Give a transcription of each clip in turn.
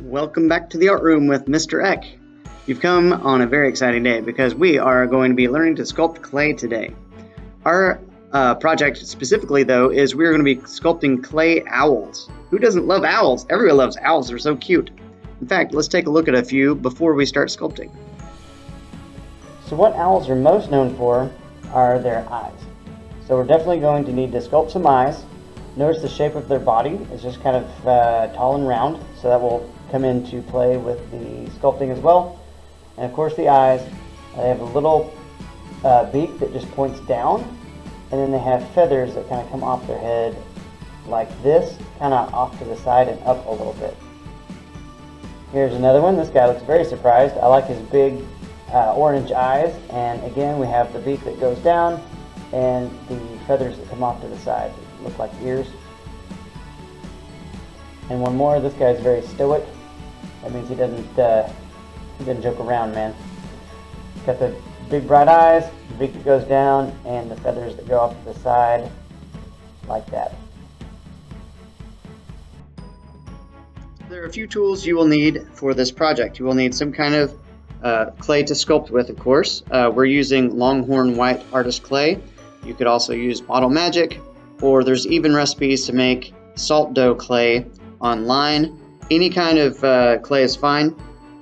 Welcome back to the art room with Mr. Eck. You've come on a very exciting day because we are going to be learning to sculpt clay today. Our project specifically, though, is we're going to be sculpting clay owls. Who doesn't love owls? Everyone loves owls. They're so cute. In fact, let's take a look at a few before we start sculpting. So what owls are most known for are their eyes. So we're definitely going to need to sculpt some eyes. Notice the shape of their body is just kind of tall and round, so that will come into play with the sculpting as well. And of course the eyes, they have a little beak that just points down, and then they have feathers that kind of come off their head like this, kind of off to the side and up a little bit. Here's another one. This guy looks very surprised. I like his big orange eyes, and again we have the beak that goes down and the feathers that come off to the side. Look like ears. And one more. This guy's very stoic. That means he doesn't joke around, man. Got the big bright eyes, the beak that goes down, and the feathers that go off to the side, like that. There are a few tools you will need for this project. You will need some kind of clay to sculpt with, of course. We're using Longhorn White Artist Clay. You could also use Model Magic, or there's even recipes to make salt dough clay online. Any kind of clay is fine.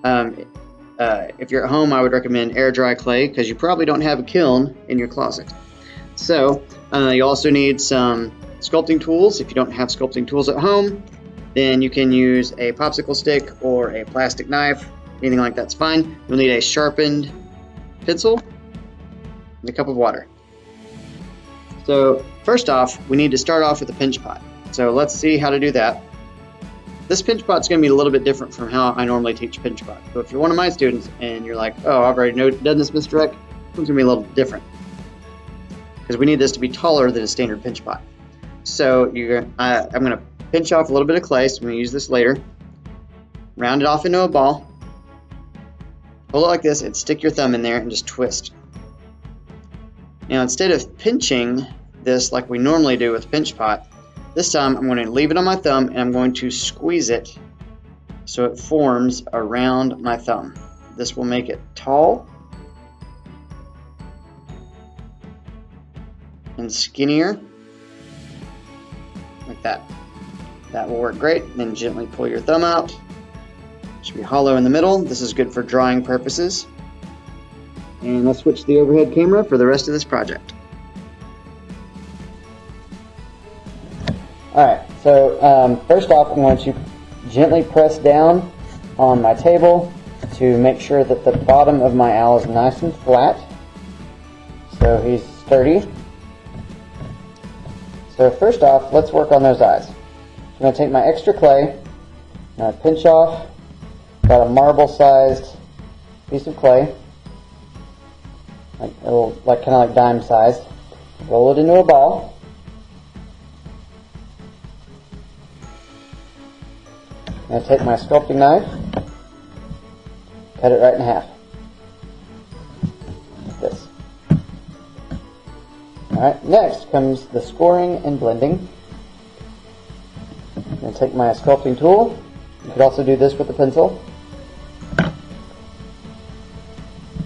If you're at home, I would recommend air dry clay because you probably don't have a kiln in your closet. So you also need some sculpting tools. If you don't have sculpting tools at home, then you can use a popsicle stick or a plastic knife. Anything like that's fine. You'll need a sharpened pencil and a cup of water. So first off, we need to start off with a pinch pot. So let's see how to do that. This pinch pot is going to be a little bit different from how I normally teach pinch pot. So if you're one of my students and you're like, oh, I've already done this, Mr. Eck, it's going to be a little different. Because we need this to be taller than a standard pinch pot. So I'm going to pinch off a little bit of clay, so I'm going to use this later. Round it off into a ball. Hold it like this and stick your thumb in there and just twist. Now instead of pinching this like we normally do with a pinch pot, this time I'm going to leave it on my thumb and I'm going to squeeze it so it forms around my thumb. This will make it tall and skinnier, like that. That will work great. Then gently pull your thumb out. It should be hollow in the middle. This is good for drawing purposes. And let's switch the overhead camera for the rest of this project. Alright, so first off I'm going to gently press down on my table to make sure that the bottom of my owl is nice and flat. So he's sturdy. So first off, let's work on those eyes. I'm going to take my extra clay, I'm going to pinch off about a marble-sized piece of clay, kind of like dime sized. Roll it into a ball. I'm going to take my sculpting knife, cut it right in half, like this. Alright, next comes the scoring and blending. I'm going to take my sculpting tool. You could also do this with a pencil.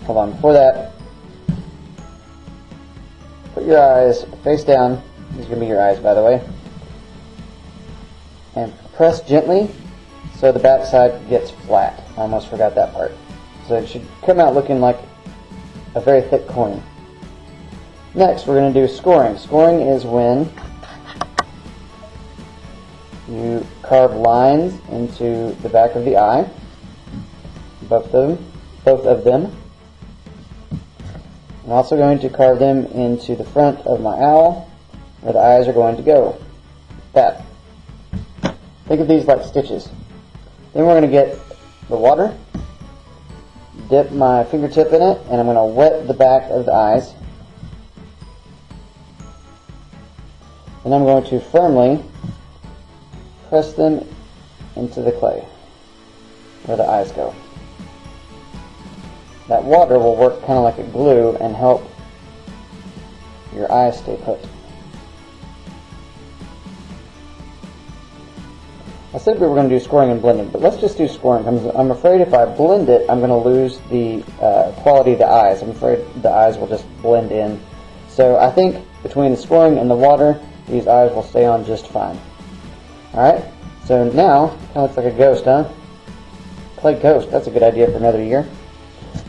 Hold on, before that, put your eyes face down. These are going to be your eyes, by the way. And press gently so the back side gets flat. I almost forgot that part. So it should come out looking like a very thick coin. Next, we're going to do scoring. Scoring is when you carve lines into the back of the eye, both of them. I'm also going to carve them into the front of my owl, where the eyes are going to go. That. Think of these like stitches. Then we're going to get the water, dip my fingertip in it, and I'm going to wet the back of the eyes. And I'm going to firmly press them into the clay where the eyes go. That water will work kind of like a glue and help your eyes stay put. I said we were going to do scoring and blending, but let's just do scoring. I'm afraid if I blend it, I'm going to lose the quality of the eyes. I'm afraid the eyes will just blend in. So I think between the scoring and the water, these eyes will stay on just fine. Alright, so now, kind of looks like a ghost, huh? Clay ghost, that's a good idea for another year.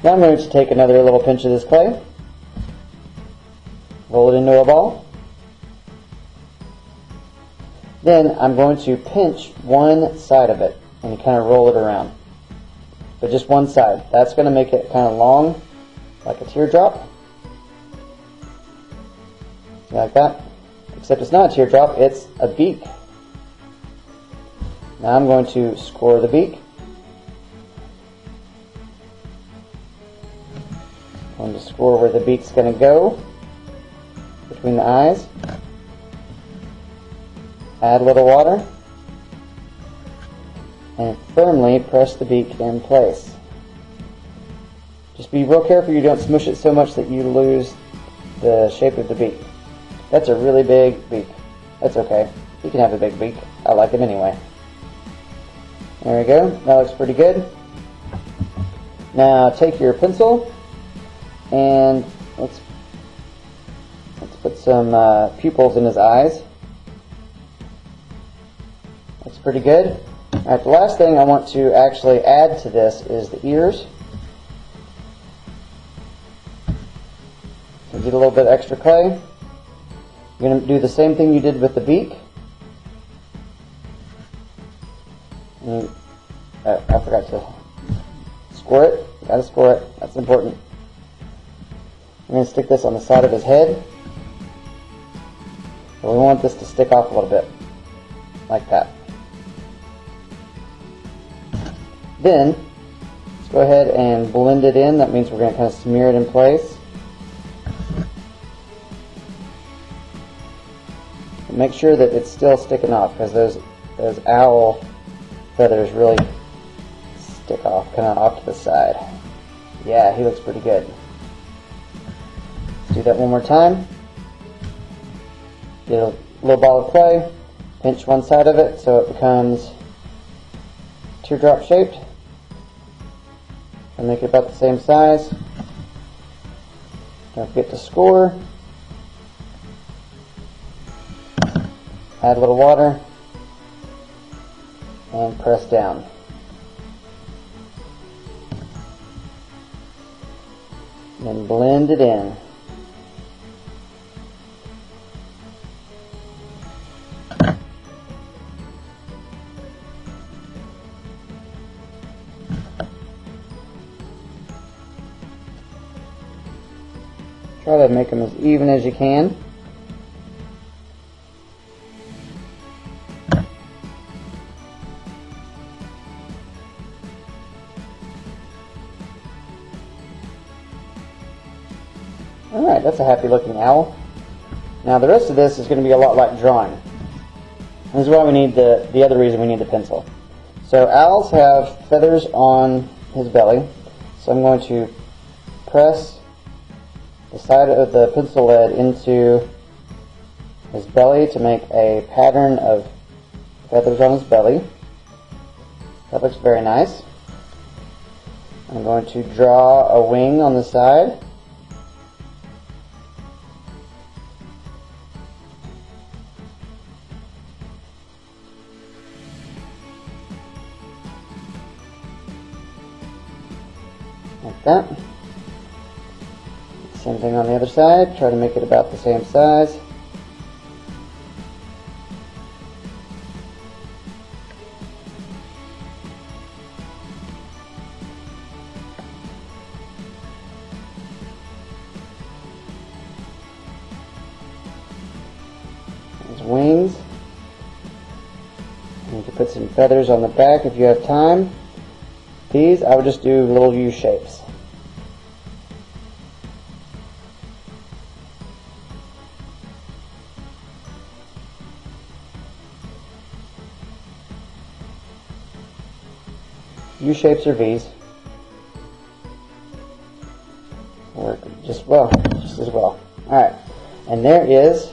Now I'm going to take another little pinch of this clay, roll it into a ball. Then I'm going to pinch one side of it and kind of roll it around. But just one side. That's going to make it kind of long, like a teardrop. Like that. Except it's not a teardrop, it's a beak. Now I'm going to score the beak. I'm going to score where the beak's going to go between the eyes. Add a little water and firmly press the beak in place. Just be real careful you don't smush it so much that you lose the shape of the beak. That's a really big beak. That's okay. You can have a big beak. I like it anyway. There we go. That looks pretty good. Now take your pencil and let's put some pupils in his eyes. That's pretty good. Alright, the last thing I want to actually add to this is the ears. So get a little bit extra clay. You're going to do the same thing you did with the beak. I forgot to score it. You gotta score it. That's important. I'm going to stick this on the side of his head. So we want this to stick off a little bit. Like that. Then, let's go ahead and blend it in. That means we're going to kind of smear it in place. And make sure that it's still sticking off, because those owl feathers really stick off, kind of off to the side. Yeah, he looks pretty good. Let's do that one more time. Get a little ball of clay, pinch one side of it so it becomes teardrop shaped. And make it about the same size. Don't forget to score. Add a little water. And press down. And then blend it in. Try to make them as even as you can. Alright, that's a happy looking owl. Now the rest of this is going to be a lot like drawing. This is why we need the other reason we need the pencil. So owls have feathers on his belly. So I'm going to press the side of the pencil lead into his belly to make a pattern of feathers on his belly. That looks very nice. I'm going to draw a wing on the side. Like that. Same thing on the other side. Try to make it about the same size. His wings. And you can put some feathers on the back if you have time. These I would just do little U shapes. U shapes or V's work just as well. Alright, and there is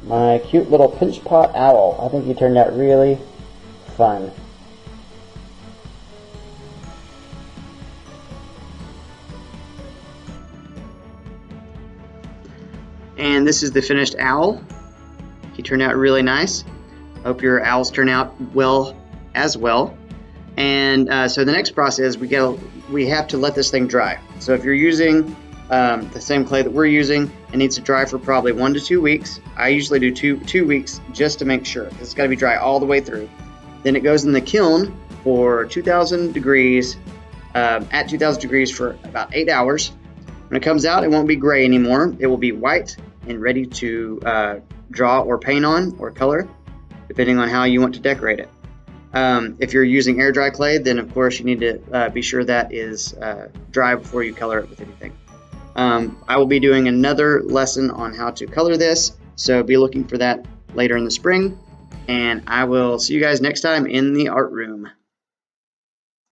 my cute little pinch pot owl. I think he turned out really fun. And this is the finished owl. He turned out really nice. Hope your owls turn out well as well. And so the next process, we have to let this thing dry. So if you're using the same clay that we're using, it needs to dry for probably 1 to 2 weeks. I usually do two weeks just to make sure. It's got to be dry all the way through. Then it goes in the kiln for 2,000 degrees, at 2,000 degrees for about 8 hours. When it comes out, it won't be gray anymore. It will be white and ready to draw or paint on or color, depending on how you want to decorate it. If you're using air dry clay, then of course you need to be sure that is dry before you color it with anything. I will be doing another lesson on how to color this, so be looking for that later in the spring, and I will see you guys next time in the art room.